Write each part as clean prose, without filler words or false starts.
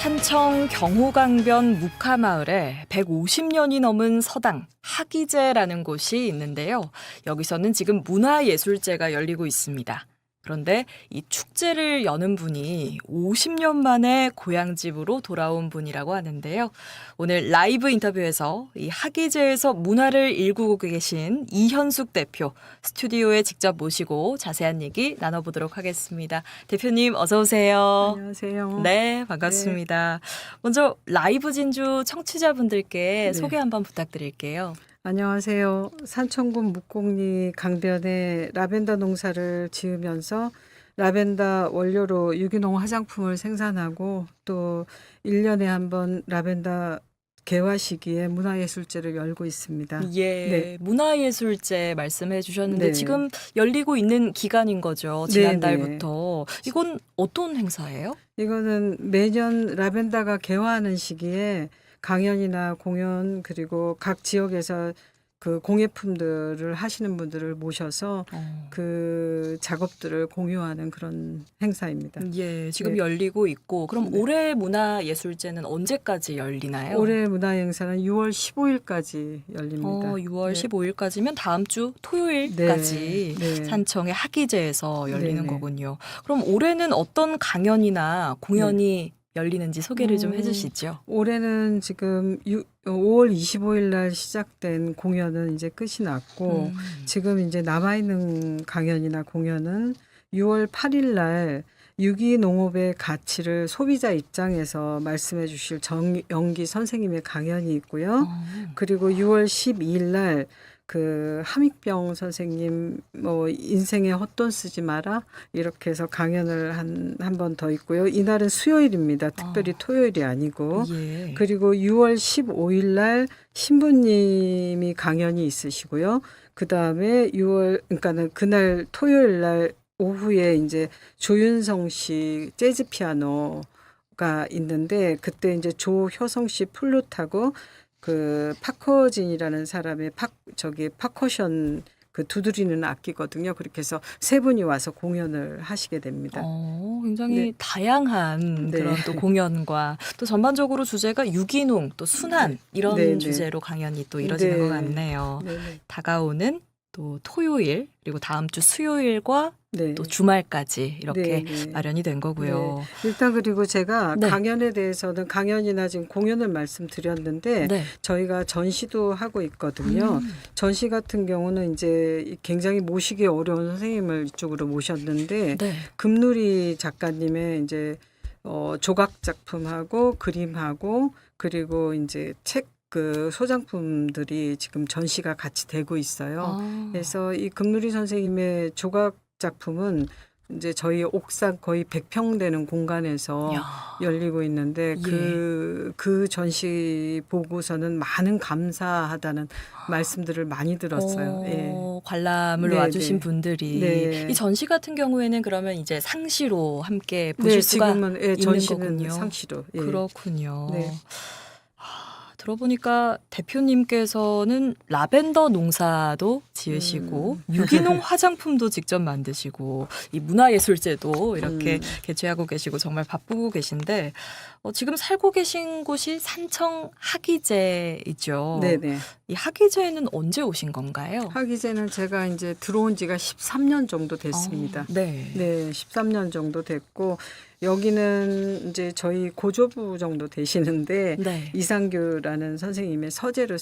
산청 경호강변 묵하마을에 150년이 넘은 서당 하기제라는 곳이 있는데요. 여기서는 지금 문화예술제가 열리고 있습니다. 그런데 이 축제를 여는 분이 50년 만에 고향집으로 돌아온 분이라고 하는데요. 오늘 라이브 인터뷰에서 이 하기제에서 문화를 일구고 계신 이현숙 대표 스튜디오에 직접 모시고 자세한 얘기 나눠보도록 하겠습니다. 대표님 어서 오세요. 안녕하세요. 네, 반갑습니다. 먼저 라이브 진주 청취자분들께 네. 소개 한번 부탁드릴게요. 안녕하세요. 산청군 묵곡리 강변에 라벤더 농사를 지으면서 라벤더 원료로 유기농 화장품을 생산하고 또 1년에 한 번 라벤더 개화 시기에 문화예술제를 열고 있습니다. 예, 네. 문화예술제 말씀해 주셨는데 네. 지금 열리고 있는 기간인 거죠. 네, 지난달부터. 이건 어떤 행사예요? 이거는 매년 라벤더가 개화하는 시기에 강연이나 공연 그리고 각 지역에서 그 공예품들을 하시는 분들을 모셔서 그 작업들을 공유하는 그런 행사입니다. 예, 지금 네. 열리고 있고 그럼 네. 올해 문화예술제는 언제까지 열리나요? 올해 문화행사는 6월 15일까지 열립니다. 6월 네. 15일까지면 다음 주 토요일까지 네. 산청의 하기제에서 열리는 네. 거군요. 그럼 올해는 어떤 강연이나 공연이 열리는지 소개를 좀 해주시죠. 올해는 지금 5월 25일 날 시작된 공연은 이제 끝이 났고 지금 이제 남아있는 강연이나 공연은 6월 8일 날 유기농업의 가치를 소비자 입장에서 말씀해 주실 정영기 선생님의 강연이 있고요. 그리고 6월 12일 날 그 함익병 선생님 뭐 인생에 헛돈 쓰지 마라 이렇게 해서 강연을 한 번 더 있고요. 이날은 수요일입니다. 특별히 토요일이 아니고. 예. 그리고 6월 15일 날 신부님이 강연이 있으시고요. 그다음에 그러니까는 그날 토요일 날 오후에 이제 조윤성 씨 재즈 피아노가 있는데 그때 이제 조효성 씨 플룻하고 그 파커진이라는 사람의 파커션 그 두드리는 악기거든요. 그렇게 해서 세 분이 와서 공연을 하시게 됩니다. 굉장히 네. 다양한 네. 그런 또 공연과 또 전반적으로 주제가 유기농 또 순환 이런 네, 네. 주제로 강연이 또 이뤄지는 네. 것 같네요. 네. 다가오는 또 토요일 그리고 다음 주 수요일과 네. 또 주말까지 이렇게 네, 네. 마련이 된 거고요. 일단 그리고 제가 네. 강연에 대해서는 강연이나 지금 공연을 말씀드렸는데 네. 저희가 전시도 하고 있거든요. 전시 같은 경우는 이제 굉장히 모시기 어려운 선생님을 이쪽으로 모셨는데 네. 금누리 작가님의 이제 조각 작품하고 그림하고 그리고 이제 책 그 소장품들이 지금 전시가 같이 되고 있어요. 그래서 이 금누리 선생님의 조각 작품은 이제 저희 옥상 거의 100평 되는 공간에서 이야. 열리고 있는데 예. 그 전시 보고서는 많은 감사하다는 말씀들을 많이 들었어요. 예. 관람을 네, 와주신 네. 분들이 네. 이 전시 같은 경우에는 그러면 이제 상시로 함께 보실 수가 지금은 있는 전시는 거군요. 상시로. 예. 그렇군요. 네. 들어보니까 대표님께서는 라벤더 농사도 지으시고 유기농 화장품도 직접 만드시고 이 문화예술제도 이렇게 개최하고 계시고 정말 바쁘고 계신데 지금 살고 계신 곳이 산청 하기제이죠. 네네. 이 하기제에는 언제 오신 건가요? 하기제는 제가 이제 들어온 지가 13년 정도 됐습니다. 네. 네, 13년 정도 됐고 여기는 이제 저희 고조부 정도 되시는데 네. 이상규라는 선생님의 서재로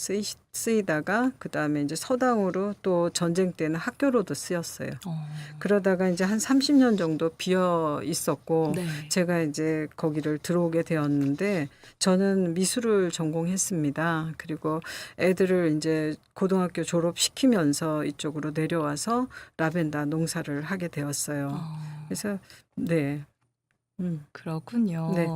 쓰이다가 그다음에 이제 서당으로 또 전쟁 때는 학교로도 쓰였어요. 그러다가 이제 한 30년 정도 비어 있었고 네. 제가 이제 거기를 들어오게 되었는데 저는 미술을 전공했습니다. 그리고 애들을 이제 고등학교 졸업시키면서 이쪽으로 내려와서 라벤더 농사를 하게 되었어요. 그래서 네. 그렇군요. 네.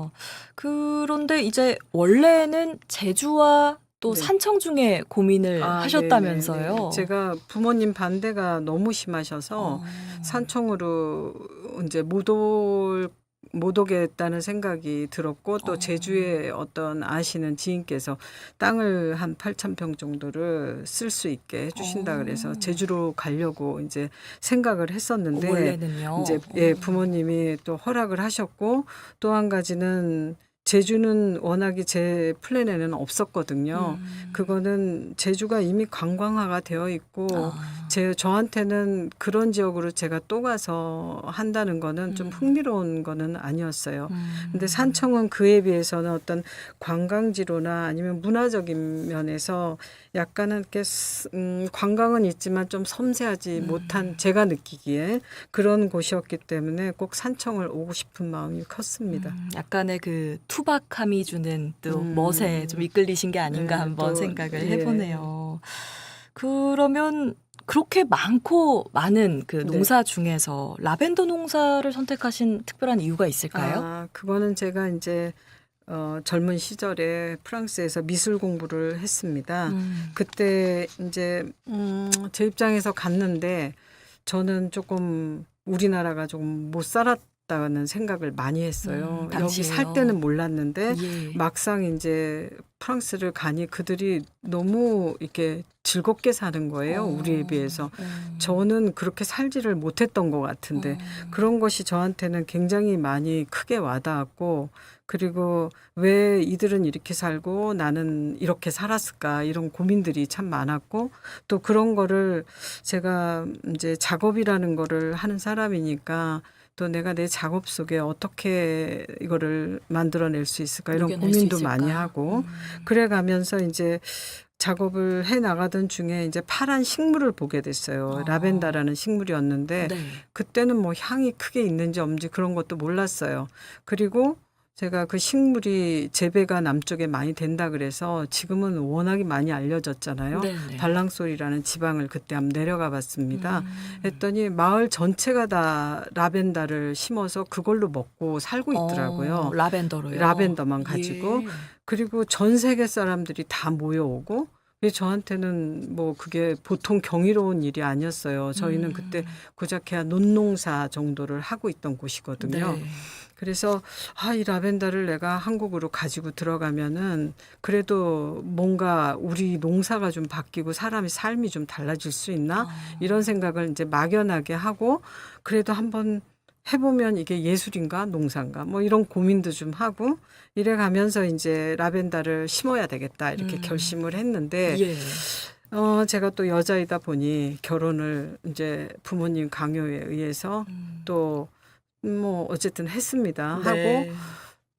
그런데 이제 원래는 제주와 또 네. 산청 중에 고민을 하셨다면서요? 네네네. 제가 부모님 반대가 너무 심하셔서 산청으로 이제 못 오겠다는 생각이 들었고 또 제주에 어떤 아시는 지인께서 땅을 한 8,000평 정도를 쓸 수 있게 해주신다 그래서 제주로 가려고 이제 생각을 했었는데 원래는요. 이제 예, 부모님이 또 허락을 하셨고 또 한 가지는 제주는 워낙에 제 플랜에는 없었거든요. 그거는 제주가 이미 관광화가 되어 있고 아. 저한테는 그런 지역으로 제가 또 가서 한다는 거는 좀 흥미로운 거는 아니었어요. 근데 산청은 그에 비해서는 어떤 관광지로나 아니면 문화적인 면에서 약간은 이렇게 관광은 있지만 좀 섬세하지 못한 제가 느끼기에 그런 곳이었기 때문에 꼭 산청을 오고 싶은 마음이 컸습니다. 약간의 그 투박함이 주는 또 멋에 좀 이끌리신 게 아닌가 네, 한번 또, 생각을 예. 해보네요. 그러면 그렇게 많은 그 네. 농사 중에서 라벤더 농사를 선택하신 특별한 이유가 있을까요? 아, 그거는 제가 이제 젊은 시절에 프랑스에서 미술 공부를 했습니다. 그때 이제 제 입장에서 갔는데 저는 조금 우리나라가 조금 못 살았다는 생각을 많이 했어요. 여기 당시에요. 살 때는 몰랐는데 예. 막상 이제 프랑스를 가니 그들이 너무 이렇게 즐겁게 사는 거예요. 우리에 비해서. 저는 그렇게 살지를 못했던 것 같은데 그런 것이 저한테는 굉장히 많이 크게 와닿았고 그리고 왜 이들은 이렇게 살고 나는 이렇게 살았을까 이런 고민들이 참 많았고 또 그런 거를 제가 이제 작업이라는 거를 하는 사람이니까 또 내가 내 작업 속에 어떻게 이거를 만들어낼 수 있을까 이런 녹여낼 수 고민도 있을까? 많이 하고 그래 가면서 이제 작업을 해 나가던 중에 이제 파란 식물을 보게 됐어요. 라벤더라는 식물이었는데 네. 그때는 뭐 향이 크게 있는지 없는지 그런 것도 몰랐어요. 그리고 제가 그 식물이 재배가 남쪽에 많이 된다 그래서 지금은 워낙에 많이 알려졌잖아요. 네네. 발랑솔이라는 지방을 그때 한번 내려가 봤습니다. 했더니 마을 전체가 다 라벤더를 심어서 그걸로 먹고 살고 있더라고요. 라벤더로요. 라벤더만 가지고. 예. 그리고 전 세계 사람들이 다 모여오고 저한테는 뭐 그게 보통 경이로운 일이 아니었어요. 저희는 그때 고작해야 논농사 정도를 하고 있던 곳이거든요. 네. 그래서 이 라벤더를 내가 한국으로 가지고 들어가면은 그래도 뭔가 우리 농사가 좀 바뀌고 사람의 삶이 좀 달라질 수 있나 이런 생각을 이제 막연하게 하고 그래도 한번 해보면 이게 예술인가 농사인가 뭐 이런 고민도 좀 하고 이래 가면서 이제 라벤더를 심어야 되겠다 이렇게 결심을 했는데 예. 제가 또 여자이다 보니 결혼을 이제 부모님 강요에 의해서 또 뭐 어쨌든 했습니다. 네. 하고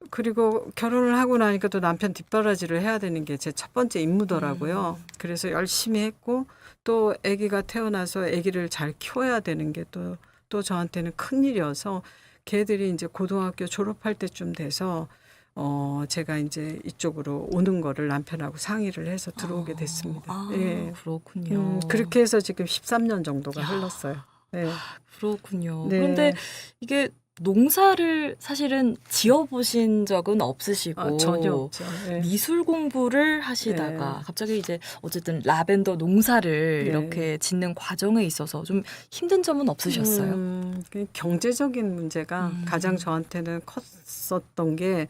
그리고 결혼을 하고 나니까 또 남편 뒷바라지를 해야 되는 게 제 첫 번째 임무더라고요. 그래서 열심히 했고 또 아기가 태어나서 아기를 잘 키워야 되는 게 또 저한테는 큰일이어서 걔들이 이제 고등학교 졸업할 때쯤 돼서 제가 이제 이쪽으로 오는 거를 남편하고 상의를 해서 들어오게 됐습니다. 예. 그렇군요. 그렇게 해서 지금 13년 정도가 흘렀어요. 네. 그렇군요. 네. 그런데 이게 농사를 사실은 지어보신 적은 없으시고 전혀 없죠. 네. 미술 공부를 하시다가 네. 갑자기 이제 어쨌든 라벤더 농사를 네. 이렇게 짓는 과정에 있어서 좀 힘든 점은 없으셨어요? 그 경제적인 문제가 가장 저한테는 컸었던 게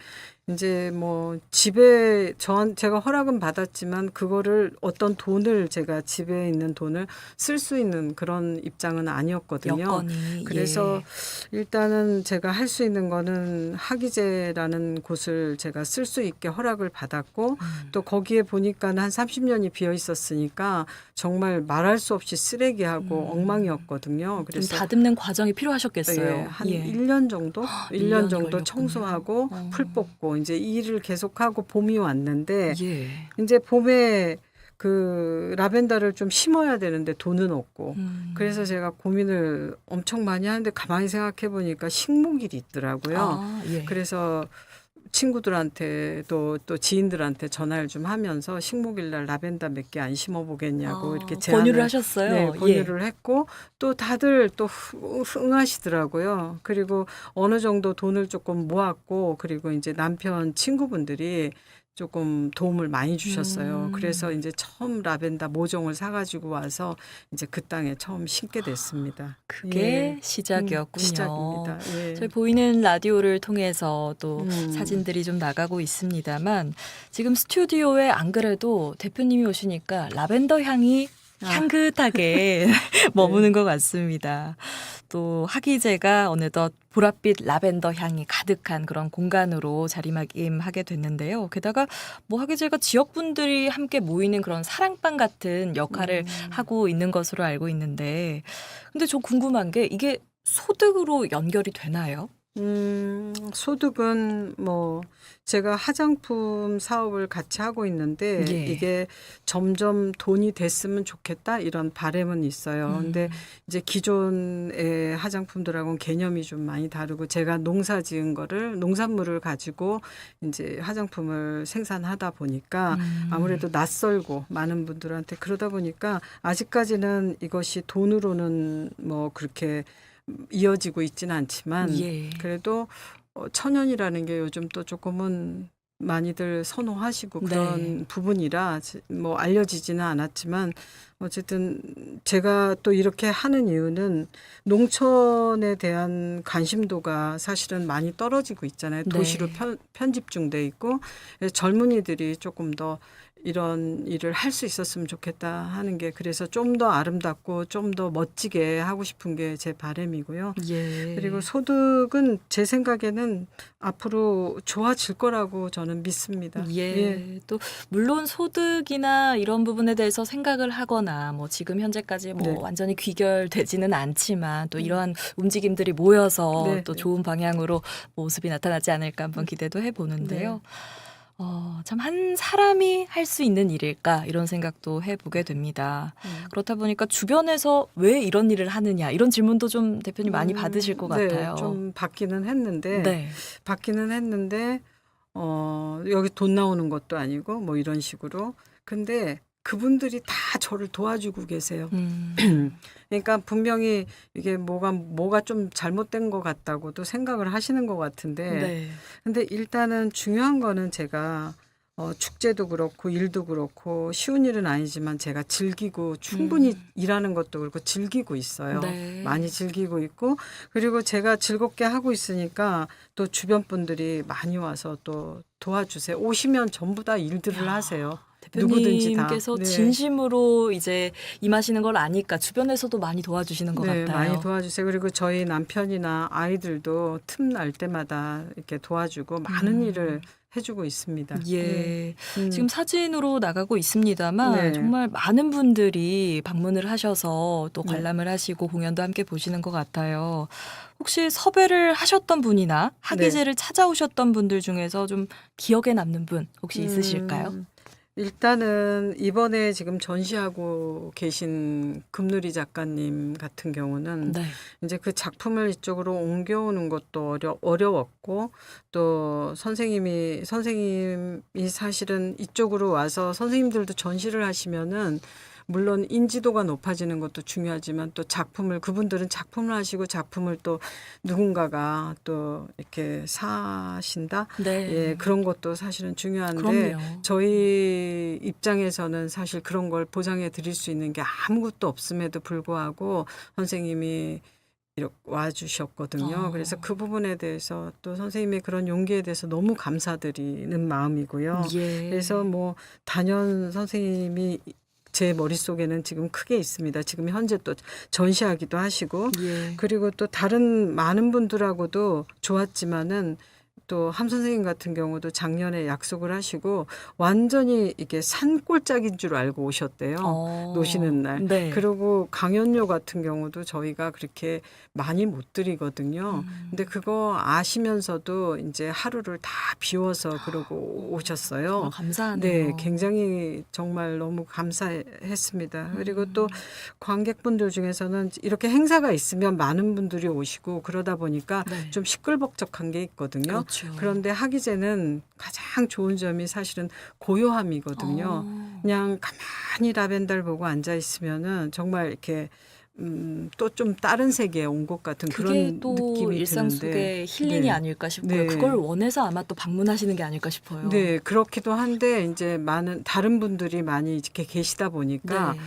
이제 뭐 집에 제가 허락은 받았지만 그거를 어떤 돈을 제가 집에 있는 돈을 쓸 수 있는 그런 입장은 아니었거든요. 여건이. 그래서 예. 일단은 제가 할 수 있는 거는 학위제라는 곳을 제가 쓸 수 있게 허락을 받았고 또 거기에 보니까 한 30년이 비어 있었으니까 정말 말할 수 없이 쓰레기하고 엉망이었거든요. 좀 그래서 다듬는 과정이 필요하셨겠어요. 예, 한 예. 1년 정도? 1년 1년이 정도 걸렸군요. 청소하고 풀 뽑고 이제 이 일을 계속하고 봄이 왔는데 예. 이제 봄에 그 라벤더를 좀 심어야 되는데 돈은 없고 그래서 제가 고민을 엄청 많이 하는데 가만히 생각해 보니까 식목일이 있더라고요. 예. 그래서 친구들한테 또 지인들한테 전화를 좀 하면서 식목일 날 라벤더 몇 개 안 심어 보겠냐고 이렇게 권유를 하셨어요. 네, 예. 권유를 했고 또 다들 또 응하시더라고요. 그리고 어느 정도 돈을 조금 모았고 그리고 이제 남편 친구분들이 조금 도움을 많이 주셨어요. 그래서 이제 처음 라벤더 모종을 사가지고 와서 이제 그 땅에 처음 심게 됐습니다. 그게 예. 시작이었군요. 시작입니다. 예. 저희 보이는 라디오를 통해서 또 음. 사진들이 좀 나가고 있습니다만 지금 스튜디오에 안 그래도 대표님이 오시니까 라벤더 향이 향긋하게 머무는 것 같습니다. 또 학이제가 어느덧 보랏빛 라벤더 향이 가득한 그런 공간으로 자리매김하게 됐는데요. 게다가 뭐 학이제가 지역분들이 함께 모이는 그런 사랑방 같은 역할을 하고 있는 것으로 알고 있는데, 근데 저 궁금한 게 이게 소득으로 연결이 되나요? 소득은 뭐 제가 화장품 사업을 같이 하고 있는데 예. 이게 점점 돈이 됐으면 좋겠다 이런 바람은 있어요. 근데 이제 기존의 화장품들하고는 개념이 좀 많이 다르고 제가 농사 지은 거를 농산물을 가지고 이제 화장품을 생산하다 보니까 아무래도 낯설고 많은 분들한테 그러다 보니까 아직까지는 이것이 돈으로는 뭐 그렇게 이어지고 있지는 않지만 예. 그래도 천연이라는 게 요즘 또 조금은 많이들 선호하시고 네. 그런 부분이라 뭐 알려지지는 않았지만 어쨌든 제가 또 이렇게 하는 이유는 농촌에 대한 관심도가 사실은 많이 떨어지고 있잖아요. 도시로 네. 편집중돼 있고 젊은이들이 조금 더 이런 일을 할 수 있었으면 좋겠다 하는 게 그래서 좀 더 아름답고 좀 더 멋지게 하고 싶은 게 제 바람이고요. 그리고 예. 소득은 제 생각에는 앞으로 좋아질 거라고 저는 믿습니다. 예. 예. 또 물론 소득이나 이런 부분에 대해서 생각을 하거나 뭐 지금 현재까지 뭐 네. 완전히 귀결되지는 않지만 또 음. 이러한 움직임들이 모여서 네, 또 네. 좋은 방향으로 모습이 나타나지 않을까 한번 기대도 네. 해보는데요. 참 한 사람이 할 수 있는 일일까 이런 생각도 해보게 됩니다. 그렇다 보니까 주변에서 왜 이런 일을 하느냐 이런 질문도 좀 대표님 많이 받으실 것 네, 같아요. 좀 받기는 했는데 네. 여기 돈 나오는 것도 아니고 뭐 이런 식으로. 근데 그분들이 다 저를 도와주고 계세요. 그러니까 분명히 이게 뭐가 좀 잘못된 것 같다고도 생각을 하시는 것 같은데 네. 근데 일단은 중요한 거는 제가 축제도 그렇고 일도 그렇고 쉬운 일은 아니지만 제가 즐기고 충분히 일하는 것도 그렇고 즐기고 있어요. 네. 많이 즐기고 있고 그리고 제가 즐겁게 하고 있으니까 또 주변 분들이 많이 와서 또 도와주세요. 오시면 전부 다 일들을 야, 하세요. 누구든지 다. 대표님께서 네. 진심으로 이제 임하시는 걸 아니까 주변에서도 많이 도와주시는 것 네, 많이 같아요. 도와주세요. 그리고 저희 남편이나 아이들도 틈날 때마다 이렇게 도와주고 많은 일을 해주고 있습니다. 예. 음, 지금 사진으로 나가고 있습니다만 네. 정말 많은 분들이 방문을 하셔서 또 네. 관람을 하시고 공연도 함께 보시는 것 같아요. 혹시 섭외를 하셨던 분이나 학예제를 찾아오셨던 분들 중에서 좀 기억에 남는 분 혹시 있으실까요? 일단은 이번에 지금 전시하고 계신 금누리 작가님 같은 경우는 네. 이제 그 작품을 이쪽으로 옮겨오는 것도 어려웠고 또 선생님이 사실은 이쪽으로 와서 선생님들도 전시를 하시면은 물론 인지도가 높아지는 것도 중요하지만 또 그분들은 작품을 하시고 작품을 또 누군가가 또 이렇게 사신다? 네. 예, 그런 것도 사실은 중요한데 그럼요. 저희 입장에서는 사실 그런 걸 보장해 드릴 수 있는 게 아무것도 없음에도 불구하고 선생님이 이렇게 와주셨거든요. 그래서 그 부분에 대해서 또 선생님의 그런 용기에 대해서 너무 감사드리는 마음이고요. 예. 그래서 뭐 단연 선생님이 제 머릿속에는 지금 크게 있습니다. 지금 현재 또 전시하기도 하시고 예. 그리고 또 다른 많은 분들하고도 좋았지만은 또 함 선생님 같은 경우도 작년에 약속을 하시고 완전히 이게 산골짜기인 줄 알고 오셨대요. 노시는 날. 네. 그리고 강연료 같은 경우도 저희가 그렇게 많이 못 드리거든요. 근데 그거 아시면서도 이제 하루를 다 비워서 그러고 오셨어요. 감사하네요. 네, 굉장히 정말 너무 감사했습니다. 그리고 또 관객분들 중에서는 이렇게 행사가 있으면 많은 분들이 오시고 그러다 보니까 네. 좀 시끌벅적한 게 있거든요. 그렇죠. 그런데 학이제는 가장 좋은 점이 사실은 고요함이거든요. 그냥 가만히 라벤더를 보고 앉아 있으면은 정말 이렇게 또 좀 다른 세계에 온 것 같은 그게 그런 또 느낌이 일상 드는데 속의 힐링이 네. 아닐까 싶고요. 네. 그걸 원해서 아마 또 방문하시는 게 아닐까 싶어요. 네, 그렇기도 한데 이제 많은 다른 분들이 많이 이렇게 계시다 보니까 네.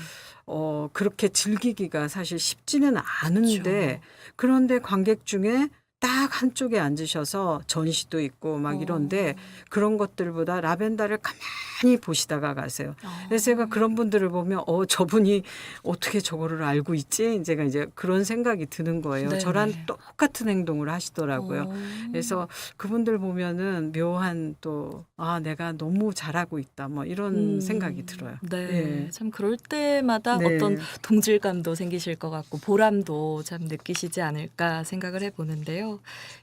그렇게 즐기기가 사실 쉽지는 않은데 그렇죠. 그런데 관객 중에 딱 한쪽에 앉으셔서 전시도 있고 막 이런데 그런 것들보다 라벤더를 가만히 보시다가 가세요. 그래서 제가 그런 분들을 보면 저분이 어떻게 저거를 알고 있지? 제가 이제 그런 생각이 드는 거예요. 네네. 저랑 똑같은 행동을 하시더라고요. 그래서 그분들 보면은 묘한 또 내가 너무 잘하고 있다 뭐 이런 생각이 들어요. 네, 예. 참 그럴 때마다 네. 어떤 동질감도 생기실 것 같고 보람도 참 느끼시지 않을까 생각을 해보는데요.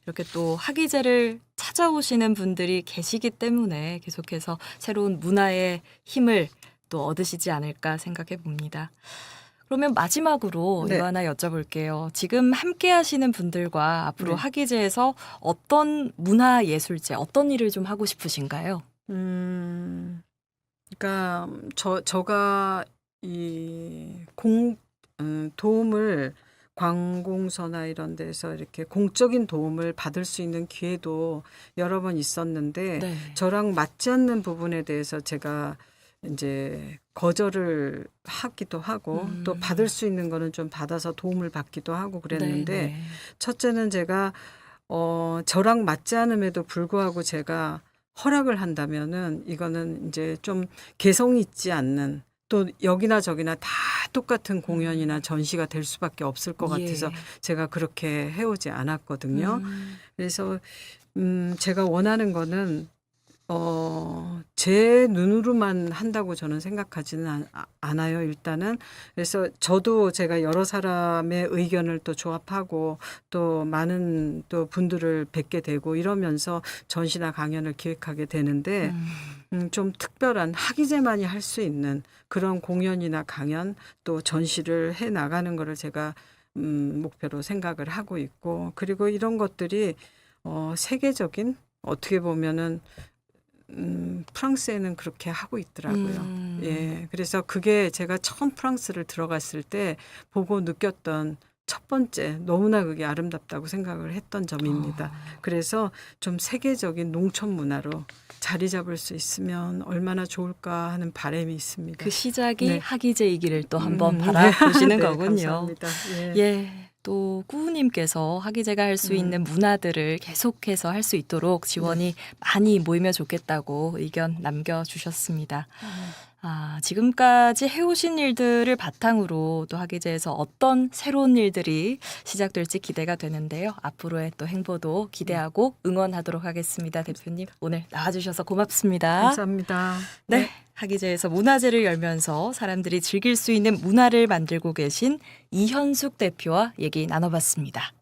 이렇게 또 학이제를 찾아오시는 분들이 계시기 때문에 계속해서 새로운 문화의 힘을 또 얻으시지 않을까 생각해 봅니다. 그러면 마지막으로 네. 이거 하나 여쭤볼게요. 지금 함께 하시는 분들과 앞으로 네. 학이제에서 어떤 문화예술제, 어떤 일을 좀 하고 싶으신가요? 그러니까 저가 이 도움을 관공서나 이런 데서 이렇게 공적인 도움을 받을 수 있는 기회도 여러 번 있었는데 네. 저랑 맞지 않는 부분에 대해서 제가 이제 거절을 하기도 하고 또 받을 수 있는 거는 좀 받아서 도움을 받기도 하고 그랬는데 네. 첫째는 제가 저랑 맞지 않음에도 불구하고 제가 허락을 한다면은 이거는 이제 좀 개성이 있지 않는 또 여기나 저기나 다 똑같은 공연이나 전시가 될 수밖에 없을 것 같아서 예. 제가 그렇게 해오지 않았거든요. 음. 그래서 제가 원하는 거는 제 눈으로만 한다고 저는 생각하지는 않아요, 일단은. 그래서 저도 제가 여러 사람의 의견을 또 조합하고 또 많은 또 분들을 뵙게 되고 이러면서 전시나 강연을 기획하게 되는데 좀 특별한 학이제만이 할 수 있는 그런 공연이나 강연 또 전시를 해 나가는 거를 제가 목표로 생각을 하고 있고 그리고 이런 것들이 세계적인 어떻게 보면은 프랑스에는 그렇게 하고 있더라고요. 예. 그래서 그게 제가 처음 프랑스를 들어갔을 때 보고 느꼈던 첫 번째 너무나 그게 아름답다고 생각을 했던 점입니다. 그래서 좀 세계적인 농촌 문화로 자리 잡을 수 있으면 얼마나 좋을까 하는 바람이 있습니다. 그 시작이 네. 학이제이기를 또 한번 네. 바라보시는 네, 거군요. 감사합니다. 예. 예. 또 꾸우님께서 학이제가 할 수 있는 문화들을 계속해서 할 수 있도록 지원이 많이 모이면 좋겠다고 의견 남겨주셨습니다. 지금까지 해오신 일들을 바탕으로 또 학이제에서 어떤 새로운 일들이 시작될지 기대가 되는데요. 앞으로의 또 행보도 기대하고 응원하도록 하겠습니다. 대표님 오늘 나와주셔서 고맙습니다. 감사합니다. 네. 학이제에서 문화제를 열면서 사람들이 즐길 수 있는 문화를 만들고 계신 이현숙 대표와 얘기 나눠봤습니다.